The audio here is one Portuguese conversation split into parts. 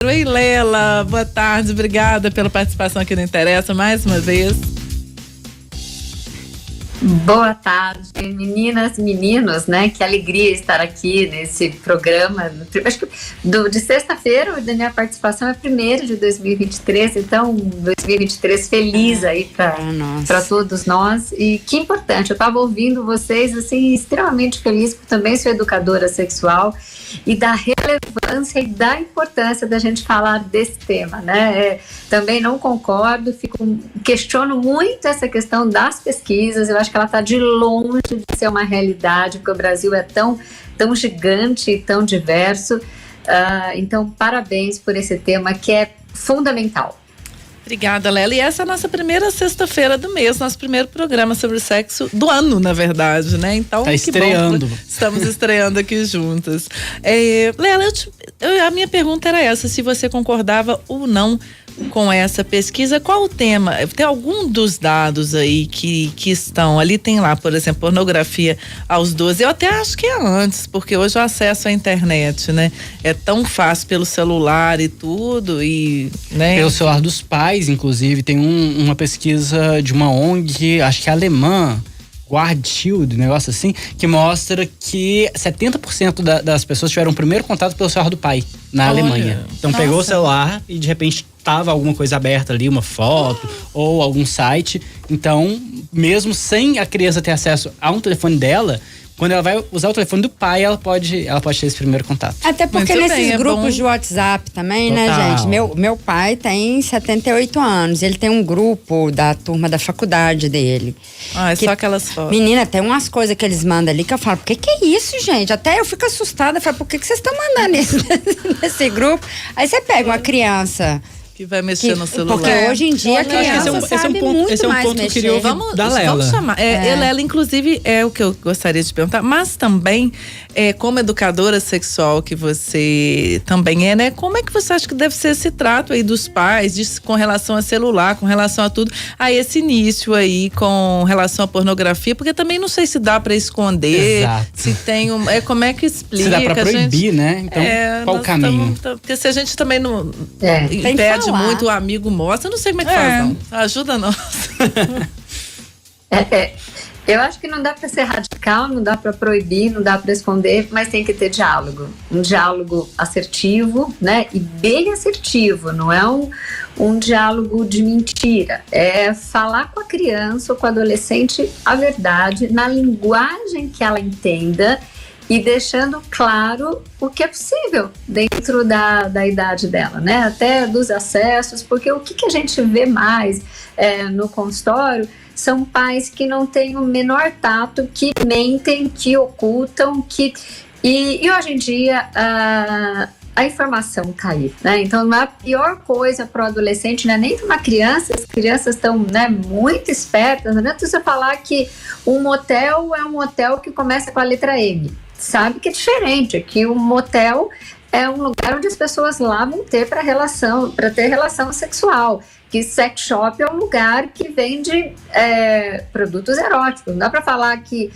Oi, Lela, boa tarde, obrigada pela participação aqui no Interessa mais uma vez. Boa tarde, meninas, meninos, né? Que alegria estar aqui nesse programa. Acho que de sexta-feira, da minha participação é 1º de 2023, então 2023 feliz aí para todos nós. E que importante, eu estava ouvindo vocês, assim, extremamente feliz, porque também sou educadora sexual, e da relevância e da importância da gente falar desse tema, né? Também não concordo, questiono muito essa questão das pesquisas. Eu acho que ela está de longe de ser uma realidade, porque o Brasil é tão gigante e tão diverso. Então, parabéns por esse tema que é fundamental. Obrigada, Lela. E essa é a nossa primeira sexta-feira do mês, nosso primeiro programa sobre sexo do ano, na verdade, né? Então, tá estreando. Bom, estamos estreando aqui juntas. Lela, a minha pergunta era essa, se você concordava ou não com essa pesquisa. Qual o tema? Tem algum dos dados aí que estão ali? Tem lá, por exemplo, pornografia aos 12. Eu até acho que é antes, porque hoje o acesso à internet, né? É tão fácil pelo celular e tudo, e, né? Pelo celular dos pais, inclusive. Tem uma pesquisa de uma ONG, acho que é alemã, Guard Shield, negócio assim, que mostra que 70% das pessoas tiveram o primeiro contato pelo celular do pai na Alemanha. Então pegou o celular e de repente tava alguma coisa aberta ali, uma foto ou algum site. Então, mesmo sem a criança ter acesso a um telefone dela, quando ela vai usar o telefone do pai, ela pode ter esse primeiro contato. Até porque nesses grupos de WhatsApp também, Total. né, gente? Meu pai tem 78 anos. Ele tem um grupo da turma da faculdade dele. É só aquelas fotos. Menina, tem umas coisas que eles mandam ali que eu falo, por que é isso, gente? Até eu fico assustada. Eu falo, por que vocês estão mandando isso nesse grupo? Aí você pega uma criança que vai mexer no celular. Porque hoje em dia a criança sabe muito mais ponto que eu queria ouvir da Lela. Vamos chamar. Lela, inclusive, é o que eu gostaria de perguntar, mas também, como educadora sexual que você também é, né? Como é que você acha que deve ser esse trato aí dos pais com relação a celular, com relação a tudo, a esse início aí com relação à pornografia? Porque também não sei se dá pra esconder, se tem como é que explica? Se dá pra proibir, gente, né? Então, qual o caminho? Porque se a gente também não impede muito, o amigo mostra, eu não sei como é que faz, não. Ajuda nós. Eu acho que não dá para ser radical, não dá para proibir, não dá para esconder, mas tem que ter diálogo. Um diálogo assertivo, né? E bem assertivo, não é um diálogo de mentira. É falar com a criança ou com o adolescente a verdade, na linguagem que ela entenda, e deixando claro o que é possível dentro da idade dela, né? Até dos acessos, porque o que a gente vê mais no consultório são pais que não têm o menor tato, que mentem, que ocultam, e hoje em dia a informação está aí, né? Então, a pior coisa para o adolescente não é nem para uma criança. As crianças estão, né, muito espertas. Não adianta você falar que um motel é um motel que começa com a letra M. Sabe que é diferente, que o motel é um lugar onde as pessoas lá vão ter para ter relação sexual, que sex shop é um lugar que vende produtos eróticos. Não dá para falar que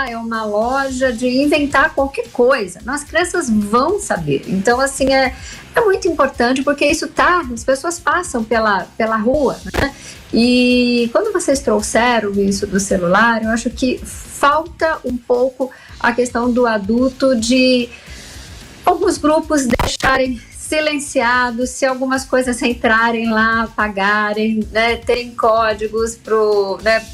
é uma loja de inventar qualquer coisa. As crianças vão saber. Então, assim, é muito importante, porque isso as pessoas passam pela rua, né? E quando vocês trouxeram isso do celular, eu acho que falta um pouco a questão do adulto, de alguns grupos deixarem silenciados, se algumas coisas entrarem lá, apagarem, né? Tem códigos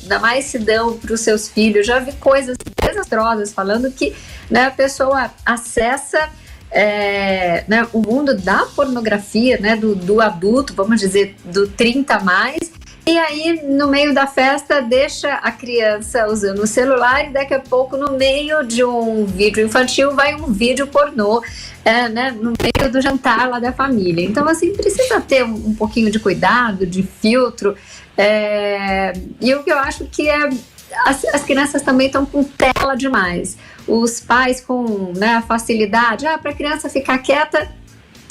da mais se dão para os seus filhos. Já vi coisas desastrosas falando que, né, a pessoa acessa o mundo da pornografia, né, do adulto, vamos dizer, do 30 a mais, e aí no meio da festa deixa a criança usando o celular, e daqui a pouco no meio de um vídeo infantil vai um vídeo pornô, né, no meio do jantar lá da família. Então, assim, precisa ter um pouquinho de cuidado, de filtro, e o que eu acho que as crianças também estão com tela demais. Os pais com, né, a facilidade, para a criança ficar quieta,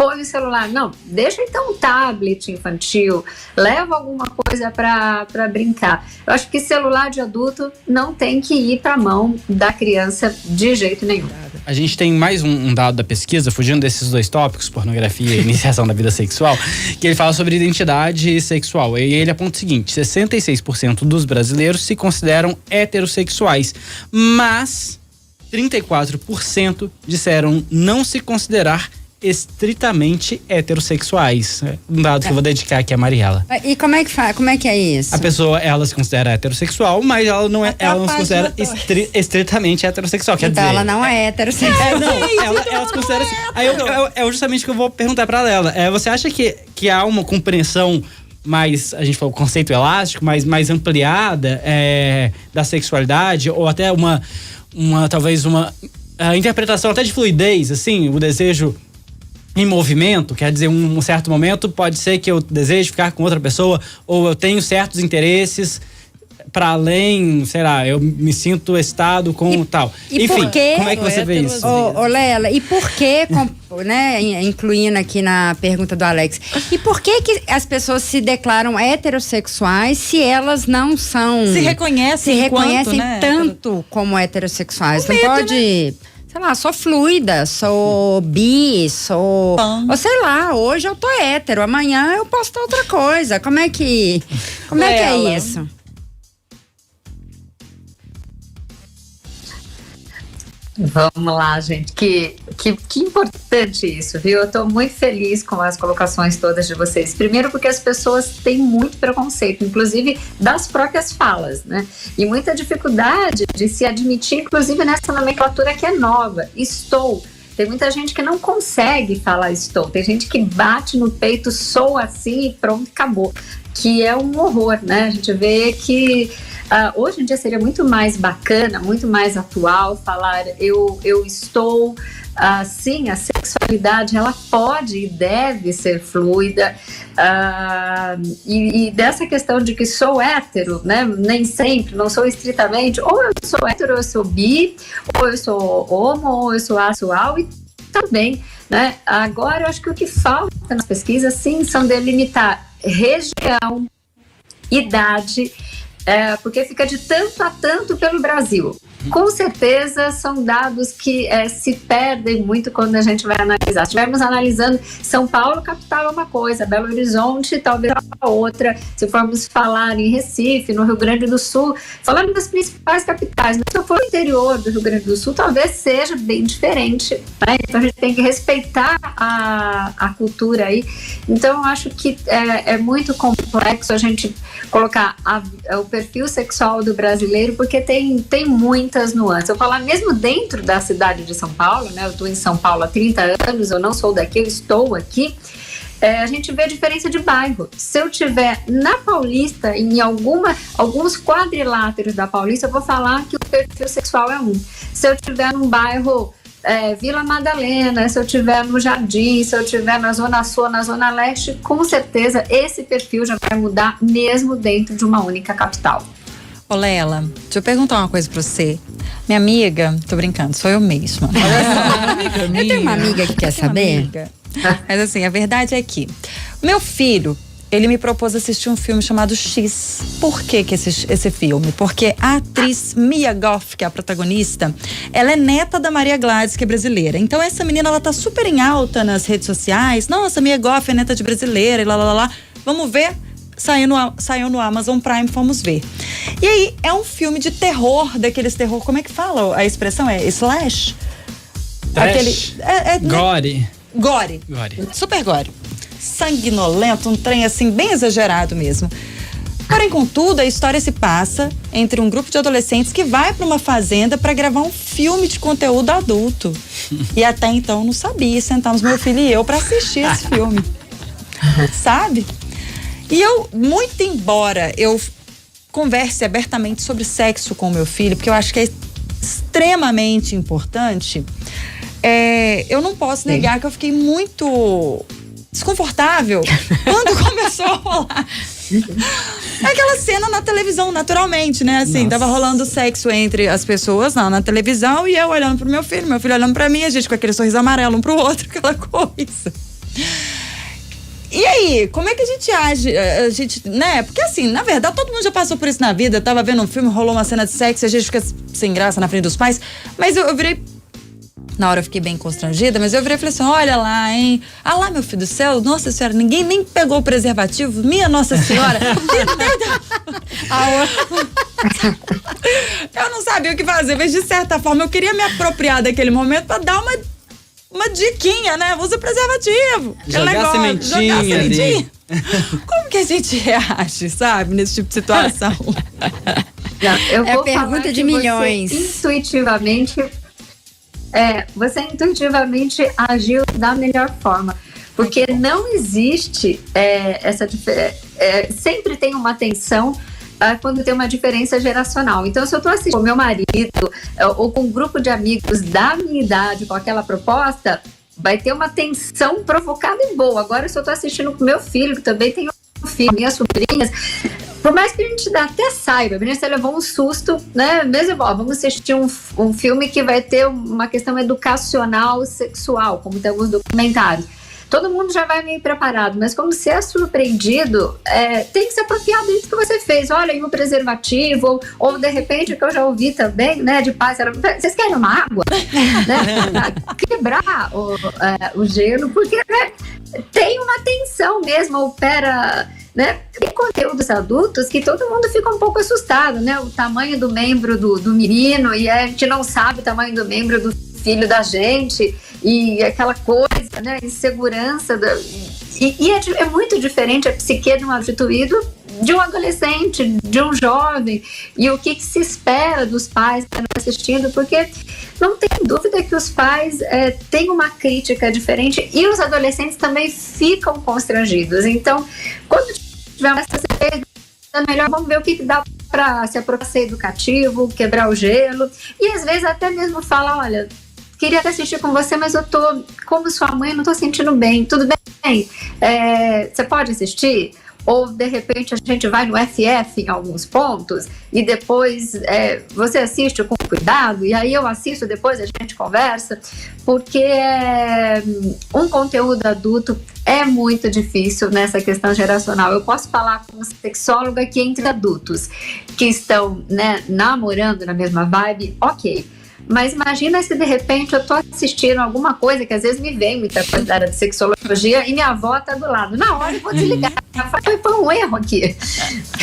põe o celular. Não, deixa então um tablet infantil, leva alguma coisa para brincar. Eu acho que celular de adulto não tem que ir para a mão da criança de jeito nenhum. A gente tem mais um dado da pesquisa, fugindo desses dois tópicos, pornografia e iniciação da vida sexual, que ele fala sobre identidade sexual. E ele aponta o seguinte: 66% dos brasileiros se consideram heterossexuais, mas 34% disseram não se considerar estritamente heterossexuais. Um dado que eu vou dedicar aqui a Mariela. E como é que faz? Como é que é isso? A pessoa, ela se considera heterossexual, mas ela não se considera estritamente heterossexual. Quer então dizer, ela não é heterossexual. ela se considera assim. Aí é justamente o que eu vou perguntar pra ela. Você acha que há uma compreensão mais, a gente falou, conceito elástico, mais ampliada da sexualidade, ou até talvez uma interpretação até de fluidez, assim, o desejo em movimento, quer dizer, um certo momento pode ser que eu deseje ficar com outra pessoa, ou eu tenho certos interesses para além, sei lá, eu me sinto excitado com tal. Enfim, como é que você vê isso? Ô Lela, e por que, né, incluindo aqui na pergunta do Alex, e por que as pessoas se declaram heterossexuais se elas não são... Se reconhecem né? tanto como heterossexuais? Não pode... Né? Sei lá, sou fluida, sou bi, sou... Ou sei lá, hoje eu tô hétero, amanhã eu posso ter outra coisa. Como é que é isso? Vamos lá, gente. Que importante isso, viu? Eu tô muito feliz com as colocações todas de vocês. Primeiro porque as pessoas têm muito preconceito, inclusive das próprias falas, né? E muita dificuldade de se admitir, inclusive nessa nomenclatura que é nova. Estou. Tem muita gente que não consegue falar estou. Tem gente que bate no peito, sou assim e pronto, acabou. Que é um horror, né? A gente vê que hoje em dia seria muito mais bacana, muito mais atual falar eu estou, sim, a sexualidade ela pode e deve ser fluida, e dessa questão de que sou hétero, né, nem sempre, não sou estritamente, ou eu sou hétero, ou eu sou bi, ou eu sou homo, ou eu sou asexual, e também, né, agora eu acho que o que falta nas pesquisas, sim, são delimitar região, idade, porque fica de tanto a tanto pelo Brasil. Com certeza são dados que se perdem muito quando a gente vai analisar. Se estivermos analisando São Paulo, capital é uma coisa, Belo Horizonte talvez a outra. Se formos falar em Recife, no Rio Grande do Sul, falando das principais capitais, mas se eu for no interior do Rio Grande do Sul, talvez seja bem diferente, né? Então a gente tem que respeitar a cultura aí. Então eu acho que é muito complexo a gente colocar o perfil sexual do brasileiro, porque tem muitas nuances. Eu falar mesmo dentro da cidade de São Paulo, né? Eu estou em São Paulo há 30 anos, eu não sou daqui, eu estou aqui. A gente vê a diferença de bairro. Se eu tiver na Paulista, em alguns quadriláteros da Paulista, eu vou falar que o perfil sexual é um. Se eu tiver num bairro Vila Madalena, se eu estiver no Jardim, se eu estiver na Zona Sul, na Zona Leste, com certeza esse perfil já vai mudar mesmo dentro de uma única capital. Ô Lela, deixa eu perguntar uma coisa pra você. Minha amiga, tô brincando, sou eu mesma. Eu tenho uma amiga que quer saber. Mas assim, a verdade é que meu filho, ele me propôs assistir um filme chamado X. Por que esse filme? Porque a atriz Mia Goth, que é a protagonista, ela é neta da Maria Gladys, que é brasileira. Então essa menina, ela tá super em alta nas redes sociais. Nossa, Mia Goth é neta de brasileira e lá. Vamos ver? Saiu no Amazon Prime, fomos ver. E aí, é um filme de terror, daqueles terror, como é que fala? A expressão é slash? Trash. Gore. Super gore. Sanguinolento, um trem assim, bem exagerado mesmo. Porém, contudo, a história se passa entre um grupo de adolescentes que vai para uma fazenda para gravar um filme de conteúdo adulto. E até então não sabia. Sentamos meu filho e eu para assistir esse filme. Sabe? E eu, muito embora eu converse abertamente sobre sexo com o meu filho, porque eu acho que é extremamente importante, eu não posso negar que eu fiquei muito desconfortável quando começou a rolar aquela cena na televisão, naturalmente, né? Assim, tava rolando sexo entre as pessoas na televisão e eu olhando pro meu filho olhando pra mim, a gente com aquele sorriso amarelo um pro outro, aquela coisa. E aí, como é que a gente age? A gente, né? Porque assim, na verdade, todo mundo já passou por isso na vida. Eu tava vendo um filme, rolou uma cena de sexo, a gente fica sem graça na frente dos pais. Mas eu virei... Na hora eu fiquei bem constrangida, mas eu virei e falei assim, olha lá, hein? Ah lá, meu filho do céu, nossa senhora, ninguém nem pegou o preservativo, minha nossa senhora. Eu não sabia o que fazer, mas de certa forma eu queria me apropriar daquele momento pra dar uma diquinha, né? Usa preservativo. Jogar sementinha ali. Como que a gente reage, sabe, nesse tipo de situação? Eu vou pergunta falar de que milhões. Você intuitivamente agiu da melhor forma. Porque não existe essa diferença. Sempre tem uma tensão quando tem uma diferença geracional. Então, se eu estou assistindo com meu marido ou com um grupo de amigos da minha idade com aquela proposta, vai ter uma tensão provocada e boa. Agora, se eu estou assistindo com meu filho, que também tem um filho, minhas sobrinhas, por mais que a gente até saiba, a gente levou um susto, né? Mesmo, vamos assistir um filme que vai ter uma questão educacional sexual, como tem alguns documentários. Todo mundo já vai meio preparado, mas como se é surpreendido, tem que se apropriar disso que você fez. Olha, em um preservativo, ou de repente, que eu já ouvi também, né, de pais, vocês querem uma água? Né? Quebrar o gelo, porque né, tem uma tensão mesmo, opera... Né? Tem conteúdos adultos que todo mundo fica um pouco assustado, né? O tamanho do membro do menino, e a gente não sabe o tamanho do membro do filho da gente, e aquela coisa, né? Insegurança. É muito diferente a psique de um adulto de um adolescente, de um jovem, e o que se espera dos pais que estão assistindo, porque não tem dúvida que os pais têm uma crítica diferente e os adolescentes também ficam constrangidos. Então, quando tiver essa certeza, é melhor vamos ver o que dá para se apropriar, ser educativo, quebrar o gelo, e às vezes até mesmo falar, olha, queria até assistir com você, mas eu tô, como sua mãe, não tô sentindo bem, tudo bem? Você pode assistir? Ou, de repente, a gente vai no FF em alguns pontos e depois você assiste com cuidado e aí eu assisto, depois a gente conversa, porque um conteúdo adulto é muito difícil nessa questão geracional. Eu posso falar como sexóloga que entre adultos que estão, né, namorando na mesma vibe, ok. Mas imagina se de repente eu tô assistindo alguma coisa que às vezes me vem muita coisa da área de sexologia e minha avó tá do lado. Na hora eu vou desligar. Foi um erro aqui.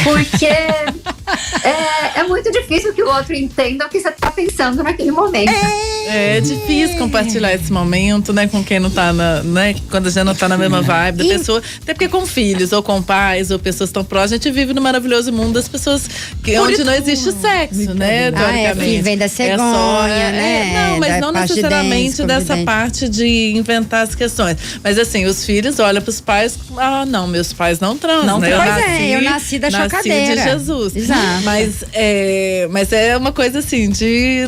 Porque é muito difícil que o outro entenda o que você tá pensando naquele momento. É difícil compartilhar esse momento, né, com quem não tá né, quando já não tá na mesma vibe da pessoa. Até porque com filhos, ou com pais, ou pessoas tão próximas, a gente vive no maravilhoso mundo das pessoas onde não existe sexo, né, teoricamente. Vem da cegonha, né? Não, mas não necessariamente dessa parte de inventar as questões. Mas assim, os filhos olham pros pais, não, meus pais não transam, não, né? Eu nasci da chocadeira. De Jesus. Exato. Mas é uma coisa assim, de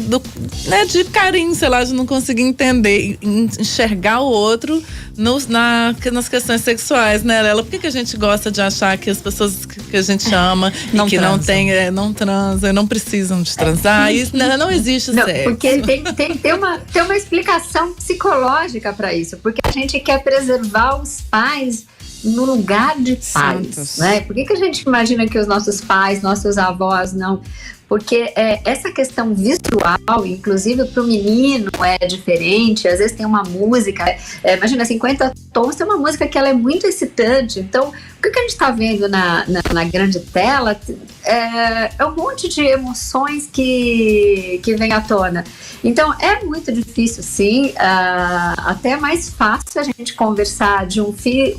carinho, sei lá, de não conseguir entender, enxergar o outro nas questões sexuais, né, Lela? Por que a gente gosta de achar que as pessoas que a gente ama não e que transam. não transam, não precisam de transar? Isso não existe sexo. Porque tem que ter uma explicação psicológica para isso, porque a gente quer preservar os pais no lugar de pais, né? Por que a gente imagina que os nossos pais, nossos avós não? Porque essa questão visual, inclusive para o menino, é diferente. Às vezes tem uma música, imagina, 50 tons, tem uma música que ela é muito excitante. Então, o que a gente está vendo na grande tela é um monte de emoções que vem à tona. Então, é muito difícil, sim. Até é mais fácil a gente conversar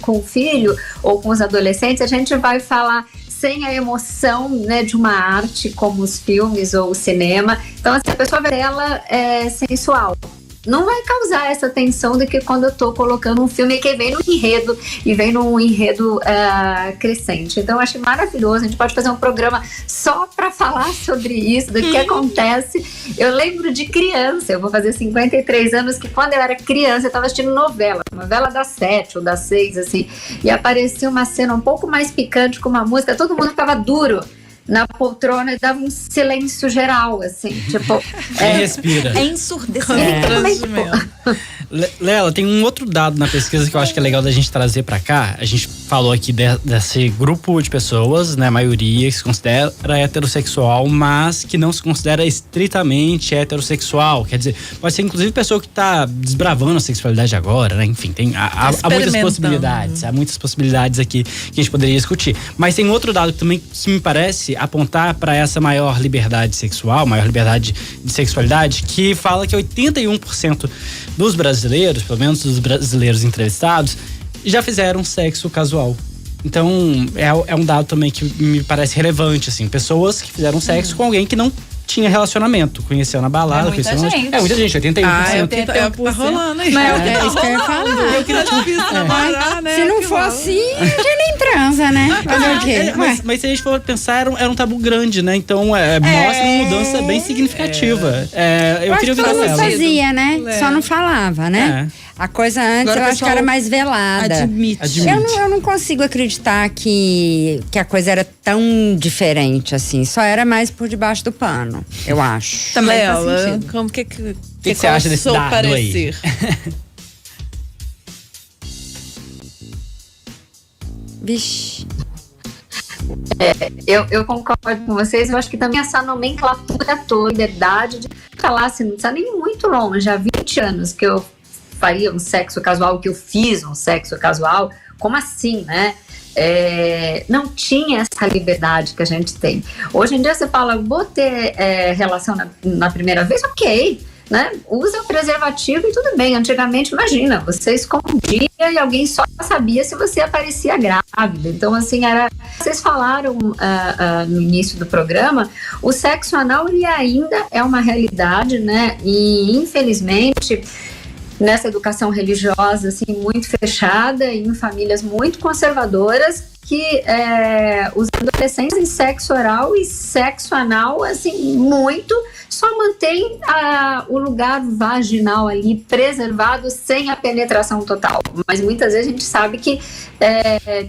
com o filho ou com os adolescentes. A gente vai falar sem a emoção, né, de uma arte como os filmes ou o cinema. Então, essa pessoa ela é sensual. Não vai causar essa tensão de que quando eu tô colocando um filme que vem no enredo e vem num enredo crescente. Então eu acho maravilhoso, a gente pode fazer um programa só para falar sobre isso, do que acontece. Eu lembro de criança, eu vou fazer 53 anos, que quando eu era criança eu tava assistindo novela das 7 ou das 6, assim, e aparecia uma cena um pouco mais picante com uma música, todo mundo ficava duro. na poltrona e dava um silêncio geral, assim, tipo... respira. É ensurdecedor. Lela, tem um outro dado na pesquisa que eu acho que é legal da gente trazer pra cá. A gente falou aqui desse grupo de pessoas, né, a maioria que se considera heterossexual, mas que não se considera estritamente heterossexual. Quer dizer, pode ser inclusive pessoa que tá desbravando a sexualidade agora, né? Enfim, há muitas possibilidades. Há muitas possibilidades aqui que a gente poderia discutir. Mas tem outro dado também que me parece apontar para essa maior liberdade sexual, maior liberdade de sexualidade, que fala que 81% dos brasileiros, pelo menos dos brasileiros entrevistados, já fizeram sexo casual. Então, é um dado também que me parece relevante, assim. Pessoas que fizeram sexo com alguém que não tinha relacionamento, conheceu na balada, muita gente. muita gente, 81%. Tá rolando aí. É isso que eu ia falar. Eu queria te ouvir namorar, né? Se não for assim, a gente nem transa, né? Fazer o quê? Mas se a gente for pensar, era um tabu grande, né? Então, mostra uma mudança bem significativa. Eu queria ouvir todo mundo ela. fazia, né? Só não falava, né? A coisa antes, Agora eu acho que era mais velada. Admite. Eu não consigo acreditar que a coisa era tão diferente, assim. Só era mais por debaixo do pano, eu acho. Também faz Lela, sentido. como que você acha desse qual o seu dado parecer? Vixe. Eu concordo com vocês, eu acho que também essa nomenclatura toda, liberdade de falar assim, não precisa nem ir muito longe, há 20 anos que eu faria um sexo casual, que eu fiz um sexo casual, como assim, né? Não tinha essa liberdade que a gente tem. Hoje em dia você fala, vou ter relação na primeira vez, ok, né? Usa o preservativo e tudo bem. Antigamente, imagina, você escondia e alguém só sabia se você aparecia grávida. Então, assim, vocês falaram no início do programa, o sexo anal, ele ainda é uma realidade, né? E, infelizmente, nessa educação religiosa, assim, muito fechada e em famílias muito conservadoras, que os adolescentes em sexo oral e sexo anal, assim, muito, só mantém o lugar vaginal ali preservado sem a penetração total. Mas muitas vezes a gente sabe que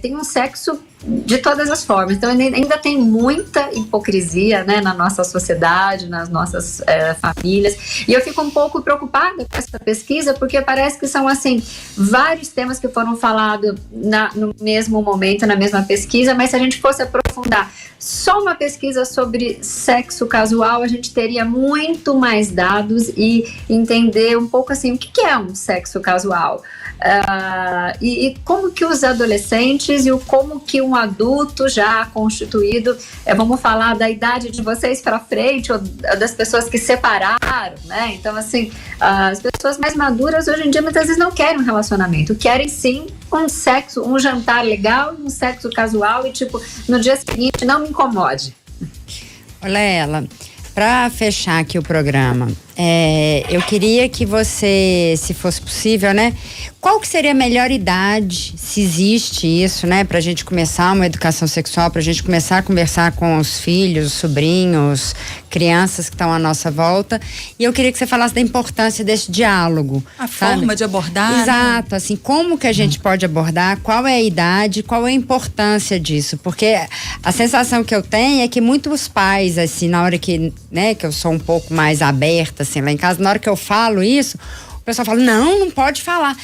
tem um sexo de todas as formas. Então ainda tem muita hipocrisia, né, na nossa sociedade, nas nossas famílias. E eu fico um pouco preocupada com essa pesquisa, porque parece que são, assim, vários temas que foram falados no mesmo momento, na mesma pesquisa, mas se a gente fosse aprofundar só uma pesquisa sobre sexo casual, a gente teria muito mais dados e entender um pouco, assim, o que é um sexo casual. E como que os adolescentes e como que um adulto já constituído, vamos falar da idade de vocês para frente, ou das pessoas que separaram, né? Então, assim, as pessoas mais maduras hoje em dia muitas vezes não querem um relacionamento, querem sim um sexo, um jantar legal, um sexo casual e, tipo, no dia seguinte não me incomode. Olha ela, para fechar aqui o programa, eu queria que você, se fosse possível, né? Qual que seria a melhor idade, se existe isso, né? Pra gente começar uma educação sexual, pra gente começar a conversar com os filhos, os sobrinhos, crianças que estão à nossa volta. E eu queria que você falasse da importância desse diálogo. A forma de abordar. Exato, assim, como que a gente pode abordar, qual é a idade, qual é a importância disso. Porque a sensação que eu tenho é que muitos pais, assim, na hora que, né, que eu sou um pouco mais aberta, assim, lá em casa, na hora que eu falo isso, o pessoal fala, não pode falar.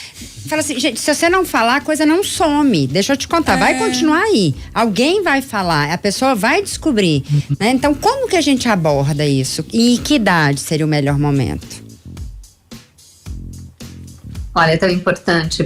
Fala assim, gente, se você não falar, a coisa não some. Deixa eu te contar, vai continuar aí. Alguém vai falar, a pessoa vai descobrir. Né? Então, como que a gente aborda isso? E em que idade seria o melhor momento? Olha, é tão importante.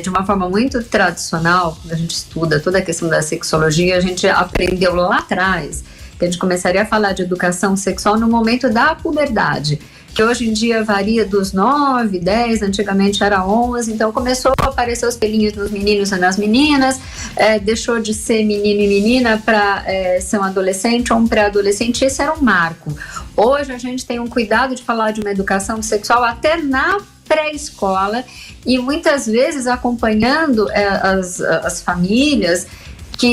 De uma forma muito tradicional, quando a gente estuda toda a questão da sexologia, a gente aprendeu lá atrás que a gente começaria a falar de educação sexual no momento da puberdade, que hoje em dia varia dos 9, 10, antigamente era 11, então começou a aparecer os pelinhos nos meninos e nas meninas, deixou de ser menino e menina para ser um adolescente ou um pré-adolescente, esse era um marco. Hoje a gente tem um cuidado de falar de uma educação sexual até na pré-escola e muitas vezes acompanhando as famílias que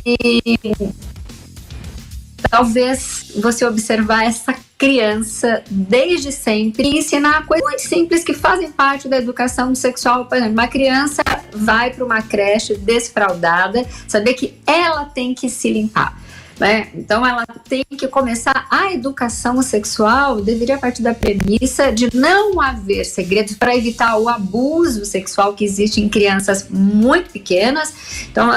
talvez você observar essa criança desde sempre e ensinar coisas muito simples que fazem parte da educação sexual. Por exemplo, uma criança vai para uma creche desfraldada, saber que ela tem que se limpar. né? Então ela tem que começar a educação sexual, deveria partir da premissa de não haver segredos para evitar o abuso sexual que existe em crianças muito pequenas. Então,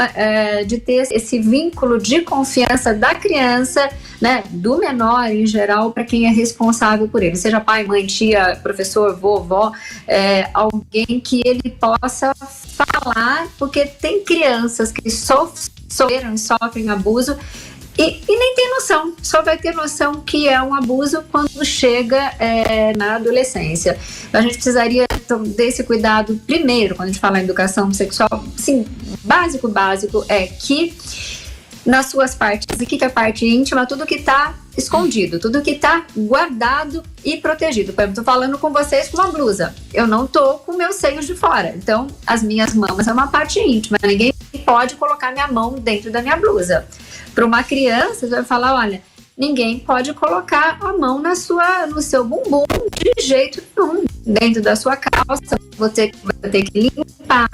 de ter esse vínculo de confiança da criança, né, do menor em geral, para quem é responsável por ele, seja pai, mãe, tia, professor, vovó, alguém que ele possa falar, porque tem crianças que sofreram e sofrem abuso e nem tem noção, só vai ter noção que é um abuso quando chega na adolescência. Então, a gente precisaria desse cuidado primeiro, quando a gente fala em educação sexual, sim, básico é que nas suas partes, o que é parte íntima, tudo que está escondido, tudo que está guardado e protegido. Por exemplo, estou falando com vocês com uma blusa, eu não estou com meus seios de fora, então as minhas mamas é uma parte íntima, ninguém pode colocar minha mão dentro da minha blusa. Para uma criança, você vai falar, olha, ninguém pode colocar a mão no seu bumbum de jeito nenhum, dentro da sua calça, você vai ter que limpar,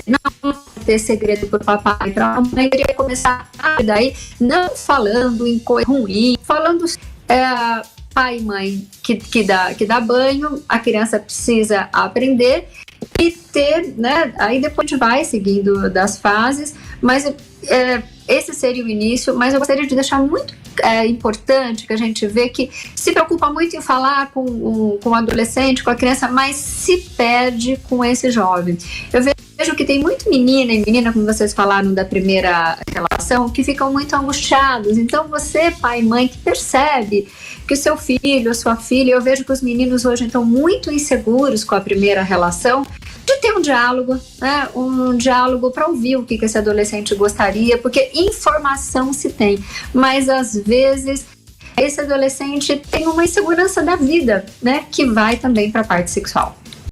não ter segredo pro papai e pra mamãe, queria começar daí, não falando em coisa ruim, falando pai e mãe que dá banho, a criança precisa aprender e ter, né, aí depois a gente vai seguindo das fases, mas esse seria o início, mas eu gostaria de deixar muito importante que a gente vê que se preocupa muito em falar com o adolescente, com a criança, mas se perde com esse jovem. Eu vejo que tem muito menina, como vocês falaram da primeira relação, que ficam muito angustiados. Então você, pai e mãe, que percebe que o seu filho, a sua filha, eu vejo que os meninos hoje estão muito inseguros com a primeira relação, de ter um diálogo, né? Um diálogo para ouvir o que esse adolescente gostaria, porque informação se tem, mas às vezes esse adolescente tem uma insegurança da vida, né? Que vai também para a parte sexual.